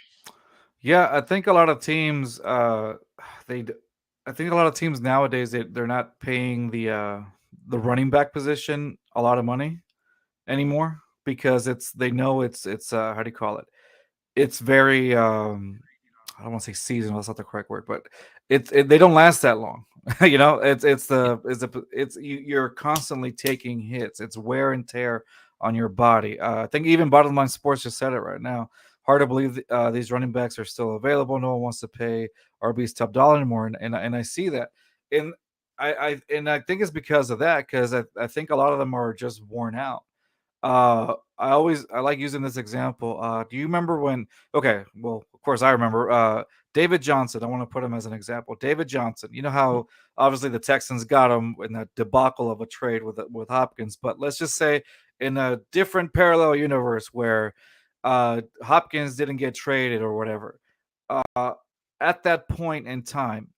Yeah, I think a lot of teams, they, d- I think a lot of teams nowadays they're not paying the running back position a lot of money anymore because they know it's how do you call it? It's very I don't want to say seasonal. That's not the correct word, but they don't last that long. Yeah, You're constantly taking hits. It's wear and tear on your body. I think even Bottom Line Sports just said it right now. Hard to believe these running backs are still available. No one wants to pay RB's top dollar anymore, and I see that, and I think it's because of that. Because I think a lot of them are just worn out. I like using this example. Do you remember when? Okay, well, of course I remember. David Johnson. I want to put him as an example. David Johnson. You know how obviously the Texans got him in that debacle of a trade with Hopkins, but let's just say in a different parallel universe where Hopkins didn't get traded or whatever. Uh, at that point in time,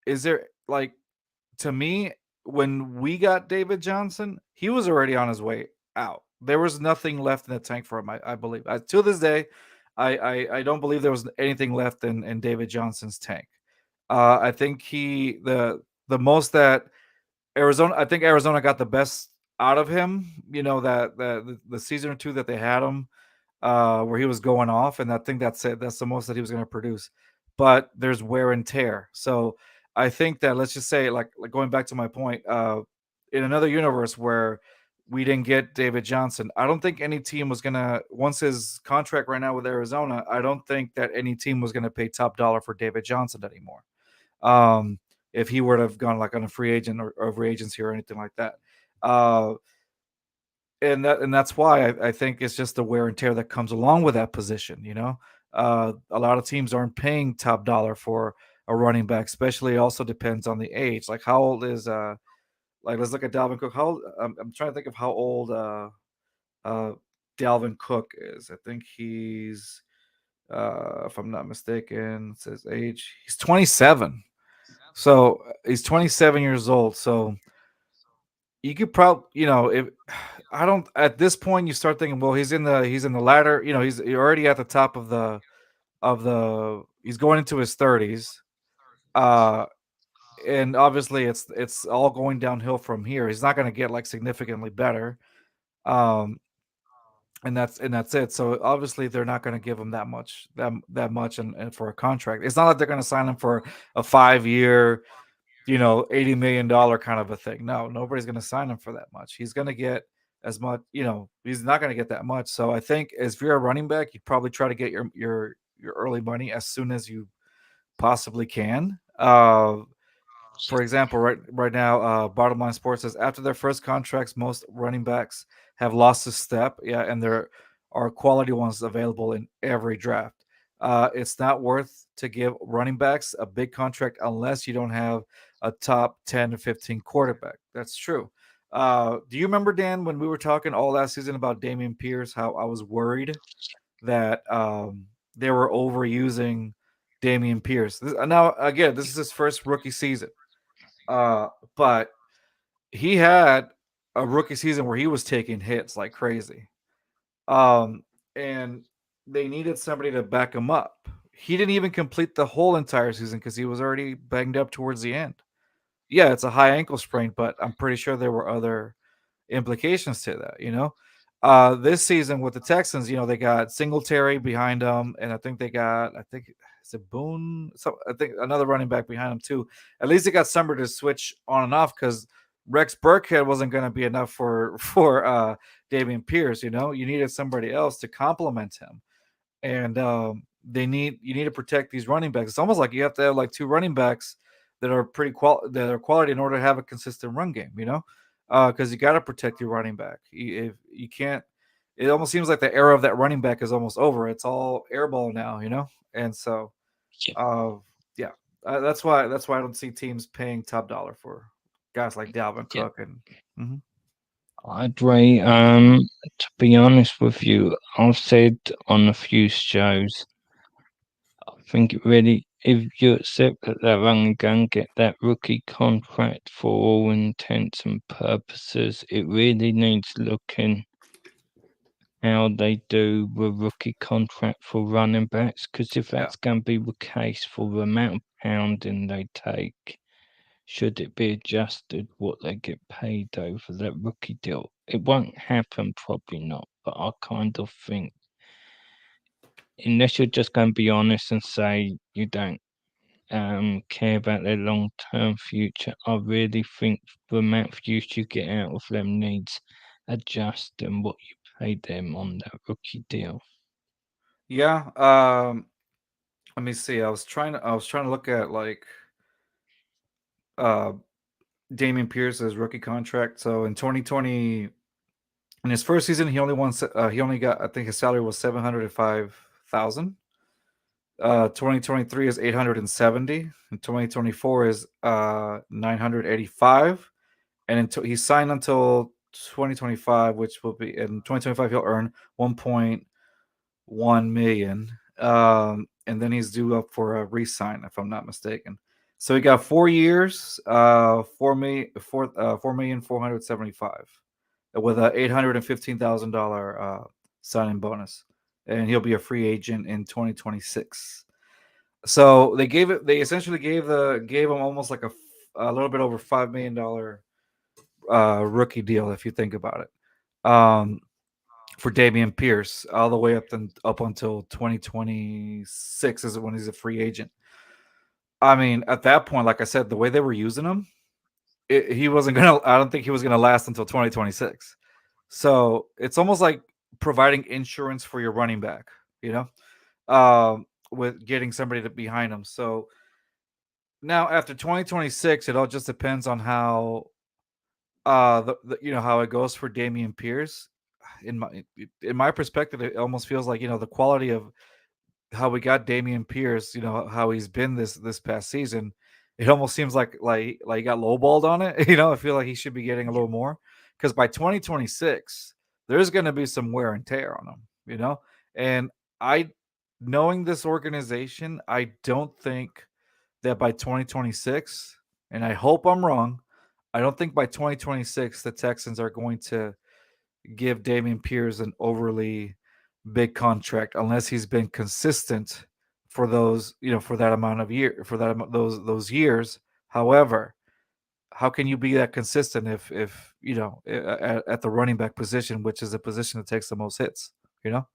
is there like to me, when we got David Johnson, he was already on his way out. There was nothing left in the tank for him. I believe. To this day, I don't believe there was anything left in David Johnson's tank. I think the most that Arizona. I think Arizona got the best out of him. You know that the season or two that they had him, where he was going off, and I think that's it. That's the most that he was going to produce. But there's wear and tear. So I think that let's just say, like going back to my point, in another universe where we didn't get David Johnson, I don't think any team was gonna once his contract right now with Arizona. I don't think that any team was gonna pay top dollar for David Johnson anymore. Um, if he were to have gone like on a free agent or free agency or anything like that. Uh, and that's why I think it's just the wear and tear that comes along with that position. A lot of teams aren't paying top dollar for a running back, especially. It also depends on the age. Like how old is like let's look at Dalvin Cook. How old, I'm trying to think of how old uh Dalvin Cook is. I think he's if I'm not mistaken, it says age. He's 27. So he's 27 years old. So you could probably, if I don't at this point, you start thinking, well, he's in the ladder. He's already at the top of the. He's going into his 30s, uh, and obviously it's all going downhill from here. He's not going to get like significantly better, um, and that's it. So obviously they're not going to give him that much and for a contract. It's not like they're going to sign him for a 5 year, $80 million kind of a thing. No, nobody's going to sign him for that much. He's going to get as much, he's not going to get that much. So I think if you're a running back, you'd probably try to get your early money as soon as you possibly can. For example, right now, Bottom Line Sports says after their first contracts, most running backs have lost a step. Yeah, and there are quality ones available in every draft. It's not worth to give running backs a big contract unless you don't have a top 10 to 15 quarterback. That's true. Do you remember, Dan, when we were talking all last season about Damian Pierce, how I was worried that they were overusing Damian Pierce? Now, again, this is his first rookie season. Uh, but he had a rookie season where he was taking hits like crazy. Um, and they needed somebody to back him up. He didn't even complete the whole entire season because he was already banged up towards the end. Yeah, it's a high ankle sprain, but I'm pretty sure there were other implications to that, this season with the Texans, they got Singletary behind them, and I think it's a Boone, so I think another running back behind him too. At least they got somebody to switch on and off because Rex Burkhead wasn't going to be enough for Dameon Pierce. You needed somebody else to complement him, and you need to protect these running backs. It's almost like you have to have like two running backs that are that are quality in order to have a consistent run game. Because you got to protect your running back. If you can't, it almost seems like the era of that running back is almost over. It's all airball now. And so Yeah, uh, yeah, that's why I don't see teams paying top dollar for guys like Dalvin yeah, Cook and. Mhm. I agree. To be honest with you, I've said on a few shows, I think it really, if you accept that they're only going to get that rookie contract for all intents and purposes, it really needs looking how they do the rookie contract for running backs. Because if Yeah. that's going to be the case for the amount of pounding they take, should it be adjusted what they get paid over that rookie deal? It won't happen, probably not. But I kind of think, unless you're just going to be honest and say you don't care about their long term future, I really think the amount of use you get out of them needs adjusting what you paid them on that rookie deal. Yeah. Let me see. I was trying to look at like uh Damian Pierce's rookie contract. So in 2020, in his first season, he only got, I think his salary was 705,000. 2023 is 870, and 2024 is 985, and until he signed until 2025, which will be in 2025, he'll earn 1 million. And then he's due up for a re-sign, if I'm not mistaken. So he got 4 years, 4 million, 4,475, with a $815,000 signing bonus, and he'll be a free agent in 2026. So they essentially gave him almost like a little bit over $5 million rookie deal, if you think about it. For Damian Pierce, all the way up until 2026 is when he's a free agent. I mean, at that point, like I said, the way they were using him, he wasn't gonna. I don't think he was gonna last until 2026. So it's almost like providing insurance for your running back, you know, with getting somebody behind him. So now after 2026, it all just depends on how how it goes for Damian Pierce. In my perspective, it almost feels like the quality of how we got Damian Pierce, how he's been this past season. It almost seems like he got lowballed on it. I feel like he should be getting a Yeah. little more, because by 2026 there's going to be some wear and tear on him. And I, knowing this organization, I don't think that by 2026, and I hope I'm wrong, I don't think by 2026 the Texans are going to give Damian Pierce an overly big contract unless he's been consistent for for that amount of year for that those years. However, how can you be that consistent if at the running back position, which is a position that takes the most hits, you know?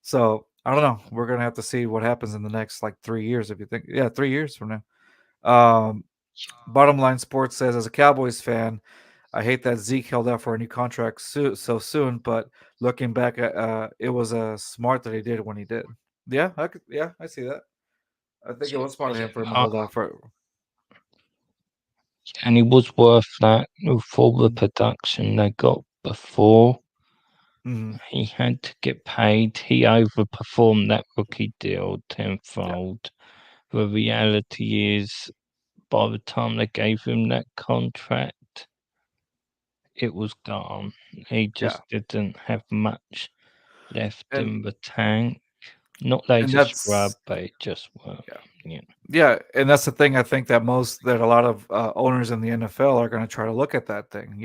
So I don't know. We're gonna have to see what happens in the next like 3 years. If you think, yeah, 3 years from now. Bottom line sports says, as a Cowboys fan, I hate that Zeke held out for a new contract so soon, but looking back at it was smart that he did when he did. Yeah, I see that. I think it Yeah. was smart of him for him to Yeah. hold out for. And it was worth that for the Mhm. production they got before. Mhm. He had to get paid. He overperformed that rookie deal Yeah, tenfold. The reality is, by the time they gave him that contract, it was gone. He yeah, just didn't have much left and in the tank. Not they and just scrub, that's but it just weren't. yeah, Yeah. yeah, and that's the thing. I think that a lot of owners in the NFL are going to try to look at that thing.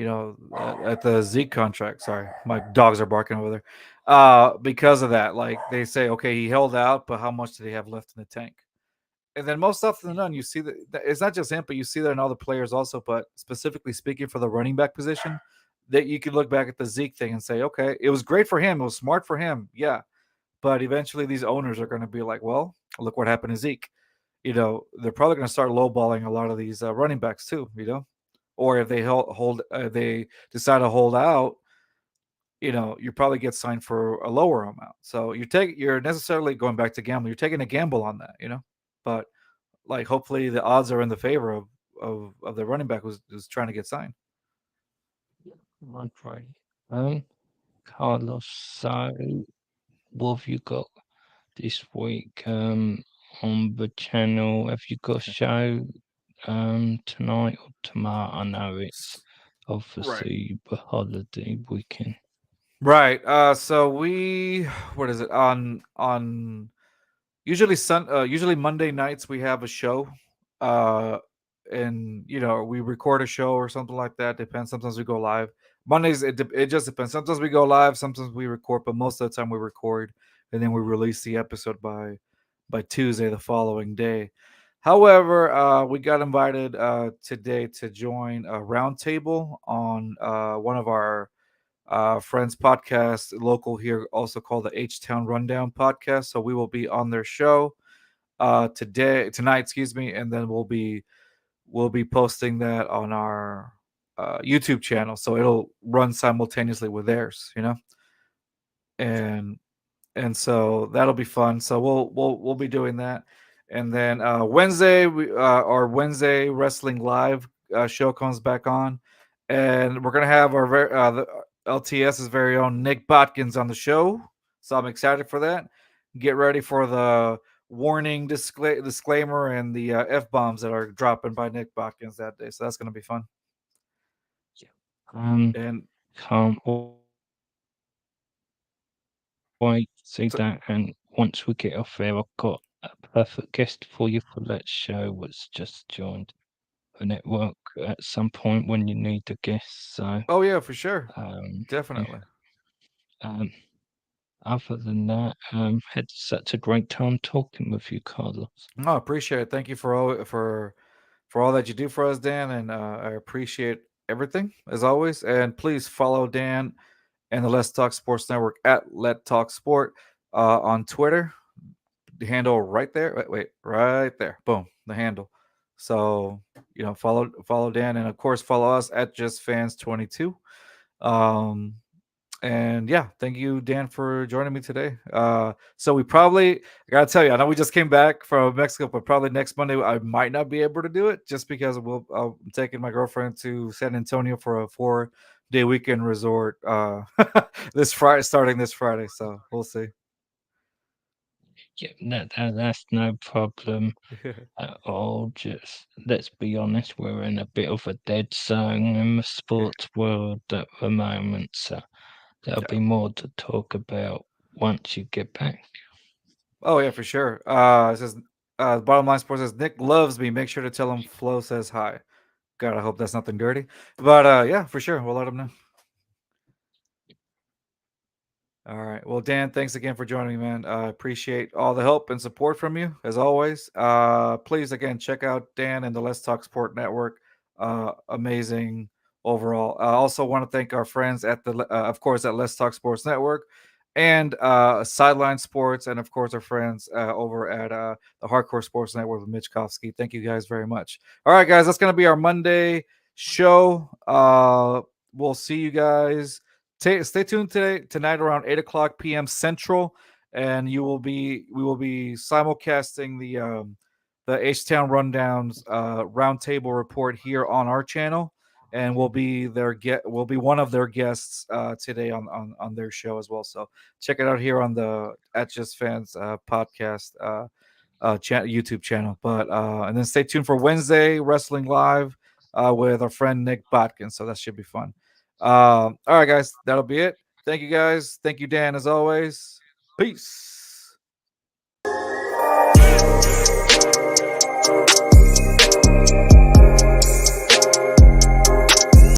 At the Zeke contract. Sorry, my dogs are barking over there. Because of that, like they say, okay, he held out, but how much did he have left in the tank? And then most often than none, you see that it's not just him, but you see that in all the players also. But specifically speaking for the running back position, that you can look back at the Zeke thing and say, okay, it was great for him, it was smart for him, yeah. But eventually, these owners are going to be like, well, look what happened to Zeke. They're probably going to start lowballing a lot of these running backs too. Or if they they decide to hold out, you probably get signed for a lower amount. So you're necessarily going back to gamble. You're taking a gamble on that. But like hopefully the odds are in the favor of the running back who's trying to get signed. Right, right. Carlos, so what have you got this week on the channel? Have you got a show tonight or tomorrow? I know it's Right. obviously the holiday weekend. Right. So we what is it on usually Monday nights we have a show, uh, and we record a show or something like that. Depends. Sometimes we go live. Mondays it just depends. Sometimes we go live. Sometimes we record, but most of the time we record, and then we release the episode by Tuesday the following day. However, we got invited today to join a roundtable on one of our friends podcast local here, also called the H Town Rundown podcast. So we will be on their show tonight, excuse me, and then we'll be posting that on our YouTube channel, so it'll run simultaneously with theirs. And so that'll be fun. So we'll be doing that, and then Wednesday our Wednesday Wrestling Live show comes back on, and we're gonna have the LTS's very own Nick Botkins on the show. So I'm excited for that. Get ready for the warning disclaimer and the f bombs that are dropping by Nick Botkins that day. So that's gonna be fun. Yeah. And Can't wait wait to see So, that. And once we get off there, I've got a perfect guest for you for that show. Was just joined the network at some point when you need a guest. So, oh yeah, for sure, yeah. definitely. Um, Other than that, had such a great time talking with you, Carlos. No, I appreciate it. Thank you for all that you do for us, Dan, and I appreciate everything as always. And please follow Dan and the Let's Talk Sports Network at Let Talk Sport on Twitter. The handle right there. Wait, right there. Boom, the handle. So follow Dan, and of course follow us at Just Fans 22. Um, and yeah, thank you, Dan, for joining me today. So we probably, I gotta tell you, I know we just came back from Mexico, but probably next Monday I might not be able to do it just because I'm taking my girlfriend to San Antonio for a 4-day weekend resort this Friday, starting this Friday. So we'll see. Yeah, that's no problem at all. Just let's be honest, we're in a bit of a dead zone in the sports world at the moment, so there'll Yeah. be more to talk about once you get back. Oh yeah, for sure. It says bottom line sports says Nick loves me. Make sure to tell him Flo says hi. God, I hope that's nothing dirty. But yeah, for sure. We'll let him know. All right. Well, Dan, thanks again for joining me, man. I appreciate all the help and support from you, as always. Please, again, check out Dan and the Let's Talk Sport Network. Amazing overall. I also want to thank our friends at of course, at Let's Talk Sports Network and Sideline Sports, and of course, our friends over at the Hardcore Sports Network with Mitch Kofsky. Thank you guys very much. All right, guys, that's going to be our Monday show. We'll see you guys. Stay tuned tonight around 8 o'clock p.m. Central, and we will be simulcasting the H Town Rundowns roundtable report here on our channel, and we'll be one of their guests today on their show as well. So check it out here on the at Just Fans podcast YouTube channel. But and then stay tuned for Wednesday Wrestling Live with our friend Nick Botkin. So that should be fun. All right, guys, that'll be it. Thank you, guys. Thank you, Dan, as always. Peace.